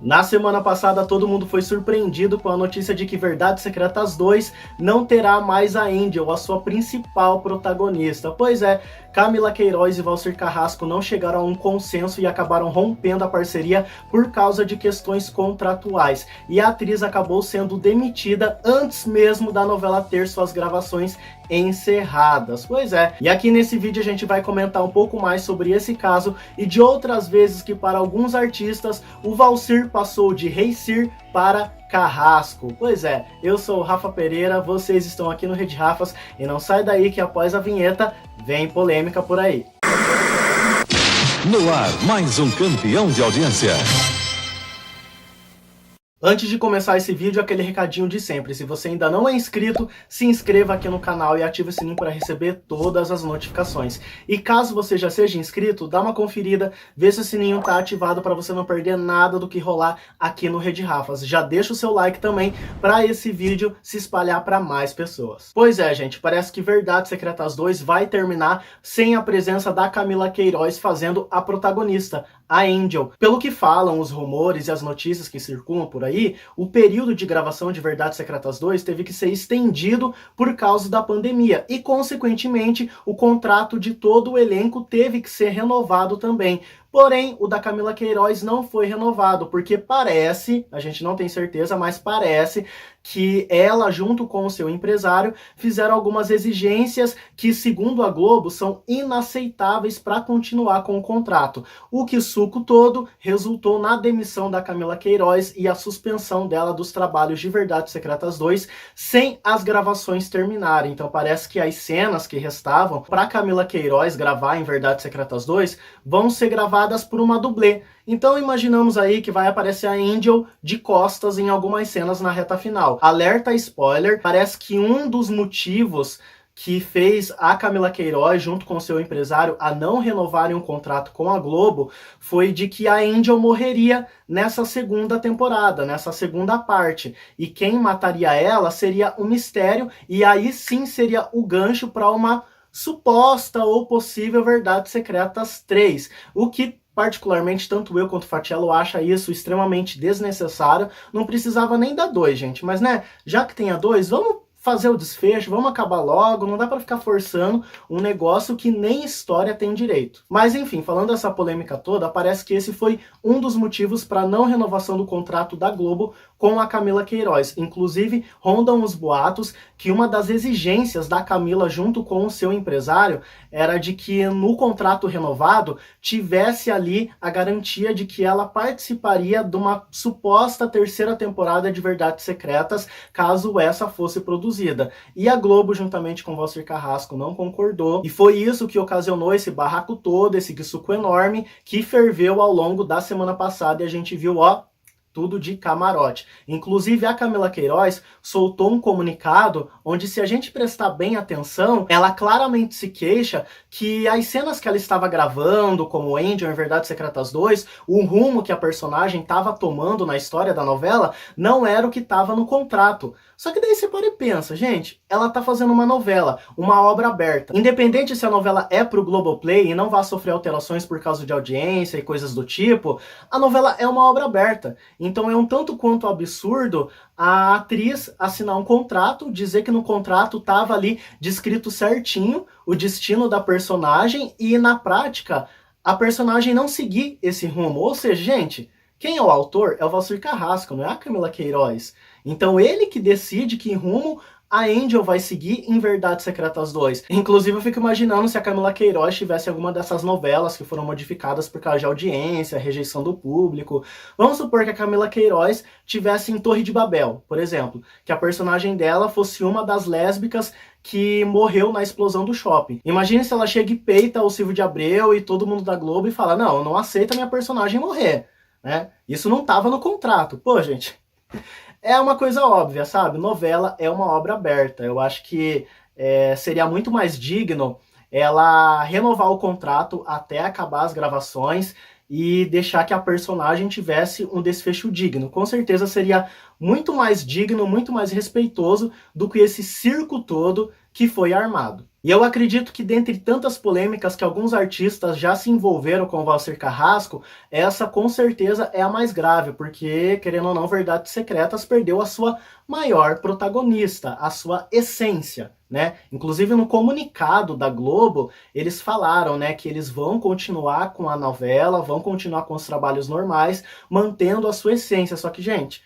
Na semana passada, todo mundo foi surpreendido com a notícia de que Verdades Secretas 2 não terá mais a Angel, a sua principal protagonista. Pois é, Camila Queiroz e Valcir Carrasco não chegaram a um consenso e acabaram rompendo a parceria por causa de questões contratuais. E a atriz acabou sendo demitida antes mesmo da novela ter suas gravações encerradas. Pois é, e aqui nesse vídeo a gente vai comentar um pouco mais sobre esse caso e de outras vezes que para alguns artistas o Valcir passou de Rei Cir para Carrasco. Pois é, eu sou o Rafa Pereira, vocês estão aqui no Rede Rafas e não sai daí que após a vinheta vem polêmica por aí. No ar, mais um campeão de audiência. Antes de começar esse vídeo, aquele recadinho de sempre. Se você ainda não é inscrito, se inscreva aqui no canal e ative o sininho para receber todas as notificações. E caso você já seja inscrito, dá uma conferida, vê se o sininho está ativado para você não perder nada do que rolar aqui no Rede Rafas. Já deixa o seu like também para esse vídeo se espalhar para mais pessoas. Pois é, gente, parece que Verdades Secretas 2 vai terminar sem a presença da Camila Queiroz fazendo a protagonista, a Angel. Pelo que falam os rumores e as notícias que circulam por aí, o período de gravação de Verdades Secretas 2 teve que ser estendido por causa da pandemia e, consequentemente, o contrato de todo o elenco teve que ser renovado também. Porém, o da Camila Queiroz não foi renovado, porque parece, a gente não tem certeza, mas parece que ela, junto com o seu empresário, fizeram algumas exigências que, segundo a Globo, são inaceitáveis para continuar com o contrato. O que suco todo resultou na demissão da Camila Queiroz e a suspensão dela dos trabalhos de Verdades Secretas 2 sem as gravações terminarem. Então parece que as cenas que restavam para Camila Queiroz gravar em Verdades Secretas 2 vão ser gravadas por uma dublê. Então imaginamos aí que vai aparecer a Angel de costas em algumas cenas na reta final. Alerta spoiler, parece que um dos motivos que fez a Camila Queiroz, junto com seu empresário, a não renovarem um contrato com a Globo, foi de que a Angel morreria nessa segunda temporada, nessa segunda parte. E quem mataria ela seria um mistério, e aí sim seria o gancho para uma suposta ou possível Verdades Secretas 3, o que particularmente tanto eu quanto o Fatiello acha isso extremamente desnecessário. Não precisava nem da 2, gente, mas né, já que tem a 2, vamos fazer o desfecho, vamos acabar logo, não dá pra ficar forçando um negócio que nem história tem direito. Mas enfim, falando dessa polêmica toda, parece que esse foi um dos motivos para não renovação do contrato da Globo com a Camila Queiroz. Inclusive, rondam os boatos que uma das exigências da Camila junto com o seu empresário era de que no contrato renovado tivesse ali a garantia de que ela participaria de uma suposta terceira temporada de Verdades Secretas, caso essa fosse produzida. E a Globo, juntamente com Valcir Carrasco, não concordou. E foi isso que ocasionou esse barraco todo, esse suco enorme, que ferveu ao longo da semana passada e a gente viu, ó, tudo de camarote. Inclusive, a Camila Queiroz soltou um comunicado onde, se a gente prestar bem atenção, ela claramente se queixa que as cenas que ela estava gravando, como Angel em Verdades Secretas 2, o rumo que a personagem estava tomando na história da novela, não era o que estava no contrato. Só que daí você para e pensa, gente, ela tá fazendo uma novela, uma obra aberta. Independente se a novela é pro Globoplay e não vai sofrer alterações por causa de audiência e coisas do tipo, a novela é uma obra aberta. Então é um tanto quanto absurdo a atriz assinar um contrato, dizer que no contrato estava ali descrito certinho o destino da personagem e, na prática, a personagem não seguir esse rumo. Ou seja, gente, quem é o autor é o Valcir Carrasco, não é a Camila Queiroz. Então ele que decide que rumo a Angel vai seguir em Verdades Secretas 2. Inclusive eu fico imaginando se a Camila Queiroz tivesse alguma dessas novelas que foram modificadas por causa de audiência, rejeição do público. Vamos supor que a Camila Queiroz tivesse em Torre de Babel, por exemplo, que a personagem dela fosse uma das lésbicas que morreu na explosão do shopping. Imagine se ela chega e peita o Silvio de Abreu e todo mundo da Globo e fala, não, eu não aceito a minha personagem morrer, né? Isso não estava no contrato. Pô, gente, é uma coisa óbvia, sabe? Novela é uma obra aberta. Eu acho que seria muito mais digno ela renovar o contrato até acabar as gravações e deixar que a personagem tivesse um desfecho digno. Com certeza seria muito mais digno, muito mais respeitoso do que esse circo todo que foi armado. E eu acredito que dentre tantas polêmicas que alguns artistas já se envolveram com o Valcir Carrasco, essa com certeza é a mais grave, porque, querendo ou não, Verdades Secretas perdeu a sua maior protagonista, a sua essência, né? Inclusive no comunicado da Globo, eles falaram, né, que eles vão continuar com a novela, vão continuar com os trabalhos normais, mantendo a sua essência. Só que, gente,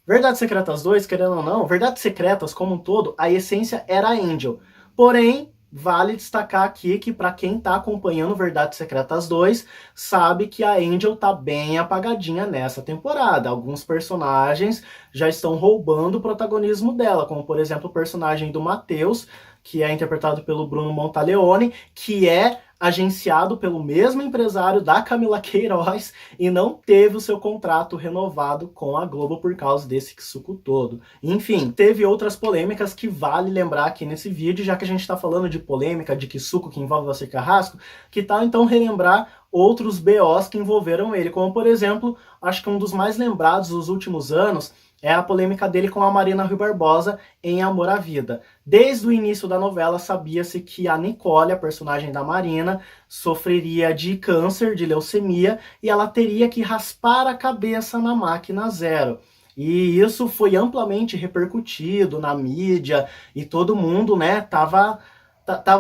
Verdades Secretas 2, querendo ou não, Verdades Secretas como um todo, a essência era a Angel. Porém, vale destacar aqui que para quem tá acompanhando Verdades Secretas 2, sabe que a Angel tá bem apagadinha nessa temporada. Alguns personagens já estão roubando o protagonismo dela, como por exemplo o personagem do Matheus, que é interpretado pelo Bruno Montaleone, que é agenciado pelo mesmo empresário da Camila Queiroz e não teve o seu contrato renovado com a Globo por causa desse suco todo. Enfim, teve outras polêmicas que vale lembrar aqui nesse vídeo, já que a gente está falando de polêmica, de que suco que envolve Valcir Carrasco, que tal então relembrar outros BOs que envolveram ele, como por exemplo, acho que um dos mais lembrados dos últimos anos é a polêmica dele com a Marina Rui Barbosa em Amor à Vida. Desde o início da novela, sabia-se que a Nicole, a personagem da Marina, sofreria de câncer, de leucemia, e ela teria que raspar a cabeça na máquina zero. E isso foi amplamente repercutido na mídia, e todo mundo, né, tava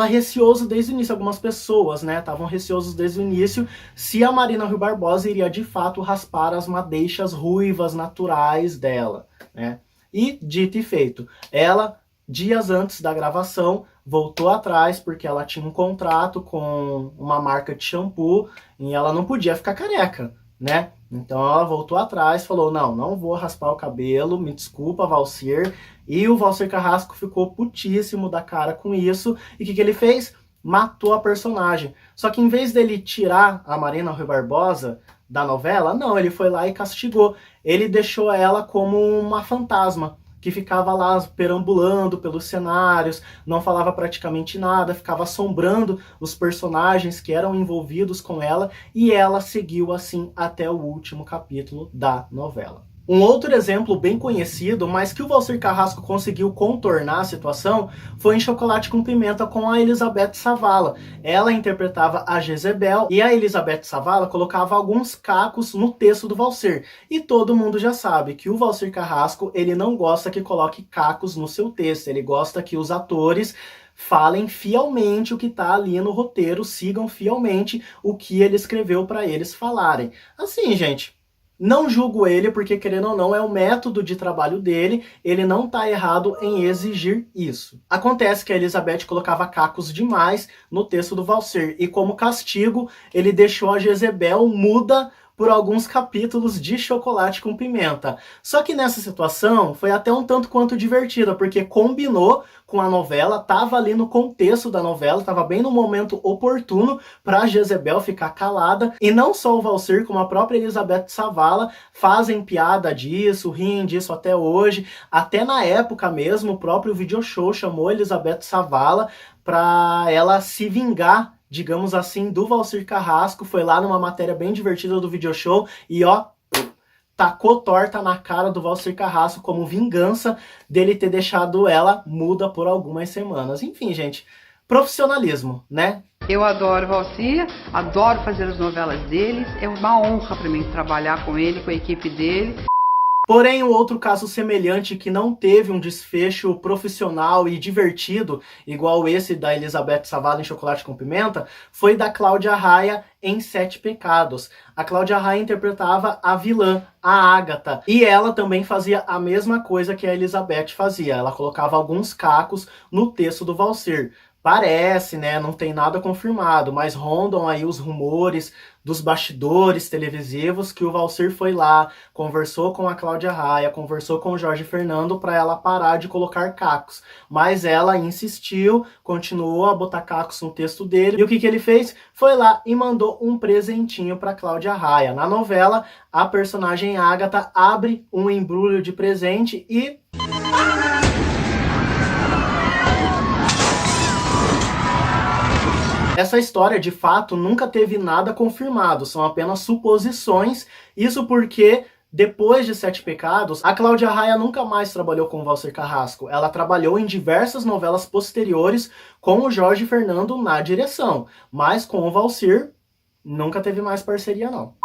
receoso desde o início. Algumas pessoas, né, estavam receosos desde o início se a Marina Rui Barbosa iria de fato raspar as madeixas ruivas naturais dela, né? E dito e feito, ela, dias antes da gravação, voltou atrás porque ela tinha um contrato com uma marca de shampoo e ela não podia ficar careca, né? Então ela voltou atrás, falou, não vou raspar o cabelo, me desculpa, Valcir. E o Valcir Carrasco ficou putíssimo da cara com isso. E o que ele fez? Matou a personagem. Só que em vez dele tirar a Marina Rui Barbosa da novela, não, ele foi lá e castigou. Ele deixou ela como uma fantasma, que ficava lá perambulando pelos cenários, não falava praticamente nada, ficava assombrando os personagens que eram envolvidos com ela, e ela seguiu assim até o último capítulo da novela. Um outro exemplo bem conhecido, mas que o Valcir Carrasco conseguiu contornar a situação, foi em Chocolate com Pimenta com a Elizabeth Savala. Ela interpretava a Jezebel e a Elizabeth Savala colocava alguns cacos no texto do Valcir. E todo mundo já sabe que o Valcir Carrasco, ele não gosta que coloque cacos no seu texto, ele gosta que os atores falem fielmente o que está ali no roteiro, sigam fielmente o que ele escreveu para eles falarem. Assim, gente, não julgo ele, porque querendo ou não é o método de trabalho dele, ele não tá errado em exigir isso. Acontece que a Elizabeth colocava cacos demais no texto do Valcir, e como castigo, ele deixou a Jezebel muda por alguns capítulos de Chocolate com Pimenta. Só que nessa situação foi até um tanto quanto divertida, porque combinou com a novela, tava ali no contexto da novela, tava bem no momento oportuno para Jezebel ficar calada, e não só o Valcir, como a própria Elizabeth Savala fazem piada disso, riem disso até hoje. Até na época mesmo, o próprio Video Show chamou Elizabeth Savala para ela se vingar, digamos assim, do Valcir Carrasco. Foi lá numa matéria bem divertida do Video Show e ó, tacou torta na cara do Valcir Carrasco como vingança dele ter deixado ela muda por algumas semanas. Enfim, gente, profissionalismo, né? Eu adoro o Valcir, adoro fazer as novelas deles, é uma honra para mim trabalhar com ele, com a equipe dele. Porém, um outro caso semelhante que não teve um desfecho profissional e divertido, igual esse da Elizabeth Savala em Chocolate com Pimenta, foi da Cláudia Raia em Sete Pecados. A Cláudia Raia interpretava a vilã, a Ágata, e ela também fazia a mesma coisa que a Elizabeth fazia. Ela colocava alguns cacos no texto do Valcir. Parece, né, não tem nada confirmado, mas rondam aí os rumores dos bastidores televisivos que o Valcir foi lá, conversou com a Cláudia Raia, conversou com o Jorge Fernando para ela parar de colocar cacos. Mas ela insistiu, continuou a botar cacos no texto dele, e o que ele fez? Foi lá e mandou um presentinho para Cláudia Raia. Na novela, a personagem Ágata abre um embrulho de presente e... essa história, de fato, nunca teve nada confirmado, são apenas suposições, isso porque Depois de Sete Pecados, a Cláudia Raia nunca mais trabalhou com o Valcir Carrasco. Ela trabalhou em diversas novelas posteriores com o Jorge Fernando na direção, mas com o Valcir nunca teve mais parceria não.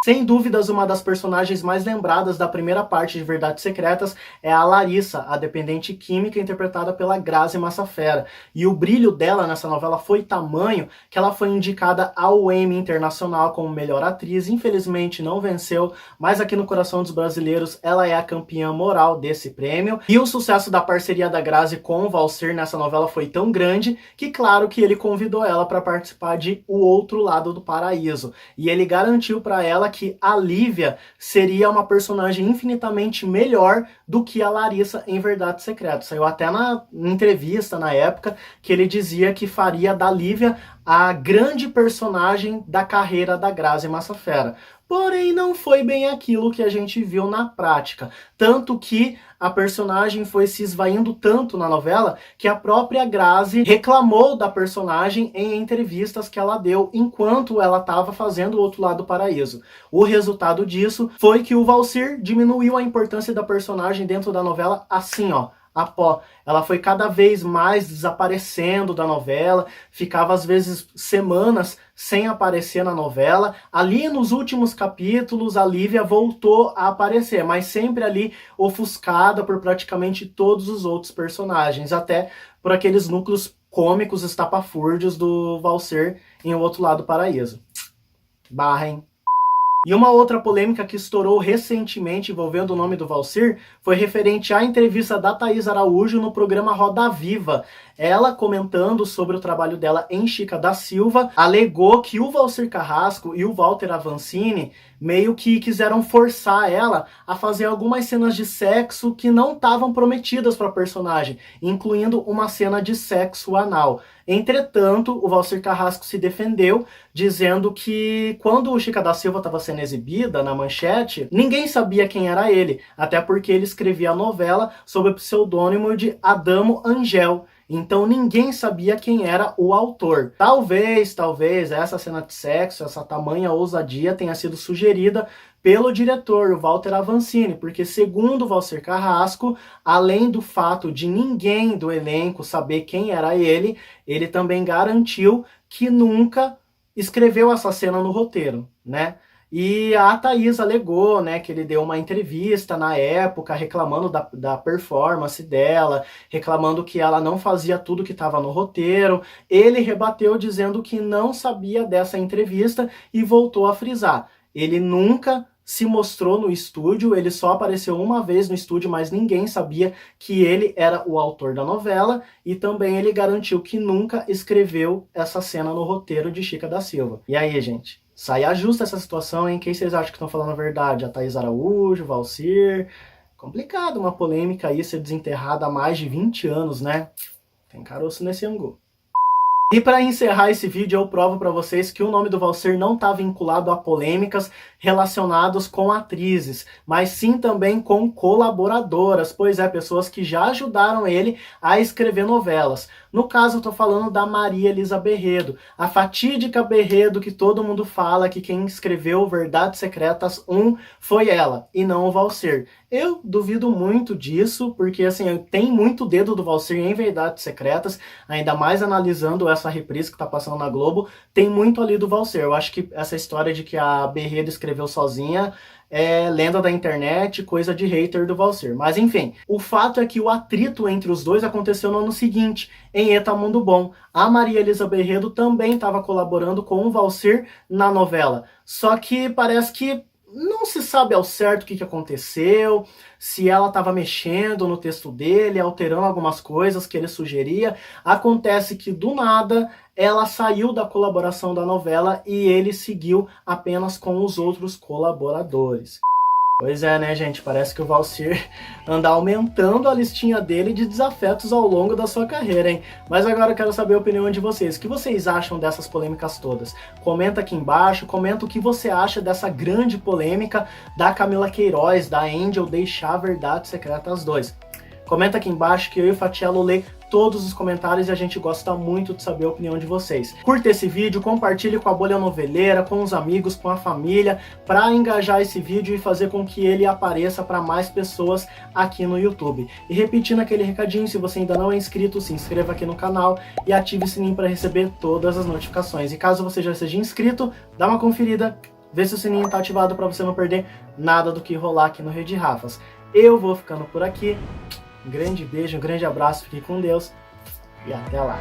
Sem dúvidas, uma das personagens mais lembradas da primeira parte de Verdades Secretas é a Larissa, a dependente química interpretada pela Grazi Massafera. E o brilho dela nessa novela foi tamanho que ela foi indicada ao Emmy Internacional como melhor atriz. Infelizmente não venceu, mas aqui no coração dos brasileiros ela é a campeã moral desse prêmio. E o sucesso da parceria da Grazi com o Valcir nessa novela foi tão grande que, claro, que ele convidou ela para participar de O Outro Lado do Paraíso. E ele garantiu para ela que a Lívia seria uma personagem infinitamente melhor do que a Larissa em Verdades Secretas. Saiu até na entrevista na época que ele dizia que faria da Lívia a grande personagem da carreira da Grazi Massafera. Porém, não foi bem aquilo que a gente viu na prática. Tanto que a personagem foi se esvaindo tanto na novela que a própria Grazi reclamou da personagem em entrevistas que ela deu enquanto ela estava fazendo O Outro Lado do Paraíso. O resultado disso foi que o Valcir diminuiu a importância da personagem dentro da novela assim, ó, a pó. Ela foi cada vez mais desaparecendo da novela, ficava às vezes semanas sem aparecer na novela. Ali nos últimos capítulos a Lívia voltou a aparecer, mas sempre ali ofuscada por praticamente todos os outros personagens, até por aqueles núcleos cômicos estapafúrdios do Valcir em O Outro Lado do Paraíso. Barra, hein? E uma outra polêmica que estourou recentemente envolvendo o nome do Valcir foi referente à entrevista da Thaís Araújo no programa Roda Viva. Ela, comentando sobre o trabalho dela em Chica da Silva, alegou que o Valcir Carrasco e o Walter Avancini meio que quiseram forçar ela a fazer algumas cenas de sexo que não estavam prometidas para a personagem, incluindo uma cena de sexo anal. Entretanto, o Valcir Carrasco se defendeu, dizendo que quando o Chica da Silva estava sendo exibida na Manchete, ninguém sabia quem era ele, até porque ele escrevia a novela sob o pseudônimo de Adamo Angel. Então ninguém sabia quem era o autor. Talvez essa cena de sexo, essa tamanha ousadia tenha sido sugerida pelo diretor, o Walter Avancini, porque segundo o Valcir Carrasco, além do fato de ninguém do elenco saber quem era ele também garantiu que nunca escreveu essa cena no roteiro, né? E a Thaís alegou, né, que ele deu uma entrevista na época reclamando da performance dela, reclamando que ela não fazia tudo que estava no roteiro. Ele rebateu dizendo que não sabia dessa entrevista e voltou a frisar. Ele nunca se mostrou no estúdio, ele só apareceu uma vez no estúdio, mas ninguém sabia que ele era o autor da novela, e também ele garantiu que nunca escreveu essa cena no roteiro de Chica da Silva. E aí, gente? Saia justa essa situação, hein? Quem vocês acham que estão falando a verdade? A Thaís Araújo, o Valcir? Complicado uma polêmica aí ser desenterrada há mais de 20 anos, né? Tem caroço nesse angu. E para encerrar esse vídeo, eu provo para vocês que o nome do Valcir não está vinculado a polêmicas relacionadas com atrizes, mas sim também com colaboradoras, pois é, pessoas que já ajudaram ele a escrever novelas. No caso, eu tô falando da Maria Elisa Berredo, a fatídica Berredo que todo mundo fala que quem escreveu Verdades Secretas 1 foi ela, e não o Valcir. Eu duvido muito disso, porque assim, tem muito dedo do Valcir em Verdades Secretas, ainda mais analisando essa reprise que tá passando na Globo, tem muito ali do Valcir. Eu acho que essa história de que a Berredo escreveu sozinha é lenda da internet, coisa de hater do Valcir. Mas enfim, o fato é que o atrito entre os dois aconteceu no ano seguinte, em Eta Mundo Bom. A Maria Elisa Berredo também estava colaborando com o Valcir na novela. Só que parece que não se sabe ao certo o que aconteceu, se ela estava mexendo no texto dele, alterando algumas coisas que ele sugeria. Acontece que do nada ela saiu da colaboração da novela e ele seguiu apenas com os outros colaboradores. Pois é, né, gente? Parece que o Valcir anda aumentando a listinha dele de desafetos ao longo da sua carreira, hein? Mas agora eu quero saber a opinião de vocês. O que vocês acham dessas polêmicas todas? Comenta aqui embaixo, comenta o que você acha dessa grande polêmica da Camila Queiroz, da Angel, deixar Verdades Secretas 2. Comenta aqui embaixo que eu e o Fatiello lê todos os comentários e a gente gosta muito de saber a opinião de vocês. Curta esse vídeo, compartilhe com a bolha noveleira, com os amigos, com a família, para engajar esse vídeo e fazer com que ele apareça para mais pessoas aqui no YouTube. E repetindo aquele recadinho, se você ainda não é inscrito, se inscreva aqui no canal e ative o sininho para receber todas as notificações. E caso você já seja inscrito, dá uma conferida, vê se o sininho está ativado para você não perder nada do que rolar aqui no Rede Rafas. Eu vou ficando por aqui. Um grande beijo, um grande abraço, fique com Deus e até lá.